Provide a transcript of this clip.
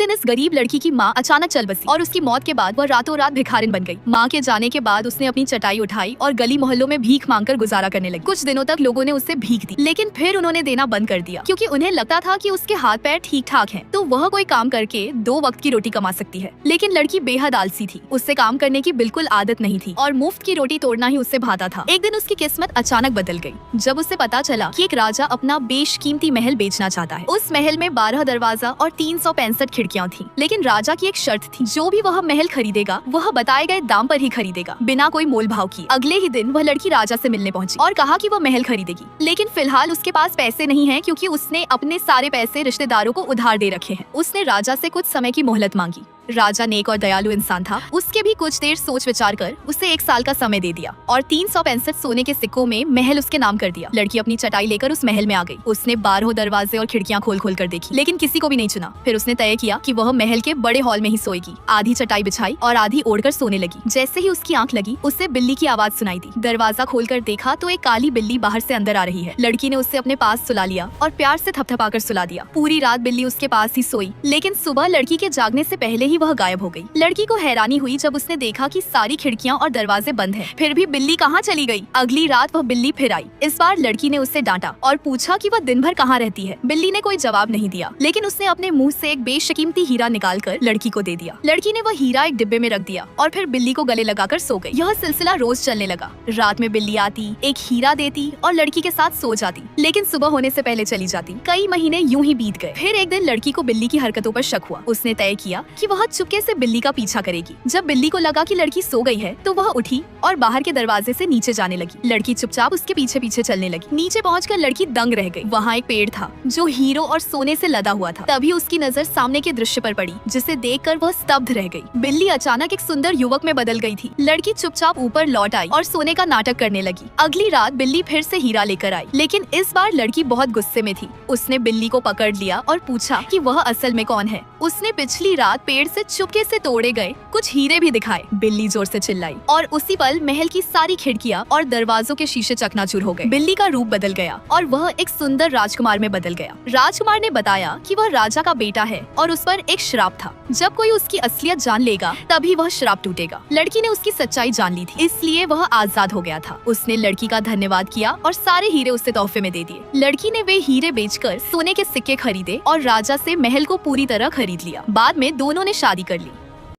दिन इस गरीब लड़की की माँ अचानक चल बसी और उसकी मौत के बाद वह रातों रात भिखारिन बन गई। माँ के जाने के बाद उसने अपनी चटाई उठाई और गली मोहल्लों में भीख मांगकर गुजारा करने लगी। कुछ दिनों तक लोगों ने उससे भीख दी, लेकिन फिर उन्होंने देना बंद कर दिया क्योंकि उन्हें लगता था कि उसके हाथ पैर ठीक ठाक हैं, तो वह कोई काम करके 2 वक्त की रोटी कमा सकती है। लेकिन लड़की बेहद आलसी थी, उससे काम करने की बिल्कुल आदत नहीं थी और मुफ्त की रोटी तोड़ना ही उससे भाता था। एक दिन उसकी किस्मत अचानक बदल गई जब उसे पता चला कि एक राजा अपना बेशकीमती महल बेचना चाहता है। उस महल में 12 दरवाजा और 365 खिड़कियां थी, लेकिन राजा की एक शर्त थी, जो भी वह महल खरीदेगा वह बताए गए दाम पर ही खरीदेगा, बिना कोई मोल भाव किए। अगले ही दिन वह लड़की राजा से मिलने पहुंची और कहा कि वह महल खरीदेगी, लेकिन फिलहाल उसके पास पैसे नहीं हैं क्योंकि उसने अपने सारे पैसे रिश्तेदारों को उधार दे रखे हैं। उसने राजा से कुछ समय की मोहलत मांगी। राजा नेक और दयालु इंसान था, उसके भी कुछ देर सोच विचार कर उसे 1 साल का समय दे दिया और 365 सोने के सिक्कों में महल उसके नाम कर दिया। लड़की अपनी चटाई लेकर उस महल में आ गई। उसने 12 दरवाजे और खिड़कियां खोल खोल कर देखी, लेकिन किसी को भी नहीं चुना। फिर उसने तय किया कि वह महल के बड़े हॉल में ही सोएगी। आधी चटाई बिछाई और आधी ओढ़कर सोने लगी। जैसे ही उसकी आंख लगी, उसे बिल्ली की आवाज सुनाई दी। दरवाजा खोलकर देखा तो एक काली बिल्ली बाहर से अंदर आ रही है। लड़की ने उससे अपने पास सुला लिया और प्यार से थपथपाकर सुला दिया। पूरी रात बिल्ली उसके पास ही सोई, लेकिन सुबह लड़की के जागने से पहले ही वह गायब हो गई। लड़की को हैरानी हुई जब उसने देखा कि सारी खिड़कियां और दरवाजे बंद हैं। फिर भी बिल्ली कहाँ चली गई? अगली रात वह बिल्ली फिर आई। इस बार लड़की ने उससे डांटा और पूछा कि वह दिन भर कहाँ रहती है। बिल्ली ने कोई जवाब नहीं दिया, लेकिन उसने अपने मुंह से एक बेशकीमती हीरा निकालकर लड़की को दे दिया। लड़की ने वह हीरा एक डिब्बे में रख दिया और फिर बिल्ली को गले लगाकर सो गई। यह सिलसिला रोज चलने लगा। रात में बिल्ली आती, एक हीरा देती और लड़की के साथ सो जाती, लेकिन सुबह होने से पहले चली जाती। कई महीने यूं ही बीत गए। फिर एक दिन लड़की को बिल्ली की हरकतों पर शक हुआ। उसने तय किया कि वह चुपके से बिल्ली का पीछा करेगी। जब बिल्ली को लगा कि लड़की सो गई है, तो वह उठी और बाहर के दरवाजे से नीचे जाने लगी। लड़की चुपचाप उसके पीछे पीछे चलने लगी। नीचे पहुंचकर लड़की दंग रह गई। वहाँ एक पेड़ था जो हीरो और सोने से लदा हुआ था। तभी उसकी नजर सामने के दृश्य पर पड़ी, जिसे देखकर वह स्तब्ध रह गई। बिल्ली अचानक एक सुंदर युवक में बदल गई थी। लड़की चुपचाप ऊपर लौट आई और सोने का नाटक करने लगी। अगली रात बिल्ली फिर से हीरा लेकर आई, लेकिन इस बार लड़की बहुत गुस्से में थी। उसने बिल्ली को पकड़ लिया और पूछा कि वह असल में कौन है। उसने पिछली रात पेड़ से चुपके से तोड़े गए कुछ हीरे भी दिखाए। बिल्ली जोर से चिल्लाई और उसी पल महल की सारी खिड़कियां और दरवाजों के शीशे चकनाचूर हो गए। बिल्ली का रूप बदल गया और वह एक सुंदर राजकुमार में बदल गया। राजकुमार ने बताया कि वह राजा का बेटा है और उस पर एक श्राप था। जब कोई उसकी असलियत जान लेगा तभी वह श्राप टूटेगा। लड़की ने उसकी सच्चाई जान ली थी, इसलिए वह आजाद हो गया था। उसने लड़की का धन्यवाद किया और सारे हीरे उसे तोहफे में दे दिए। लड़की ने वे हीरे बेचकर सोने के सिक्के खरीदे और राजा से महल को पूरी तरह खरीद लिया। बाद में दोनों ने शादी कर ली।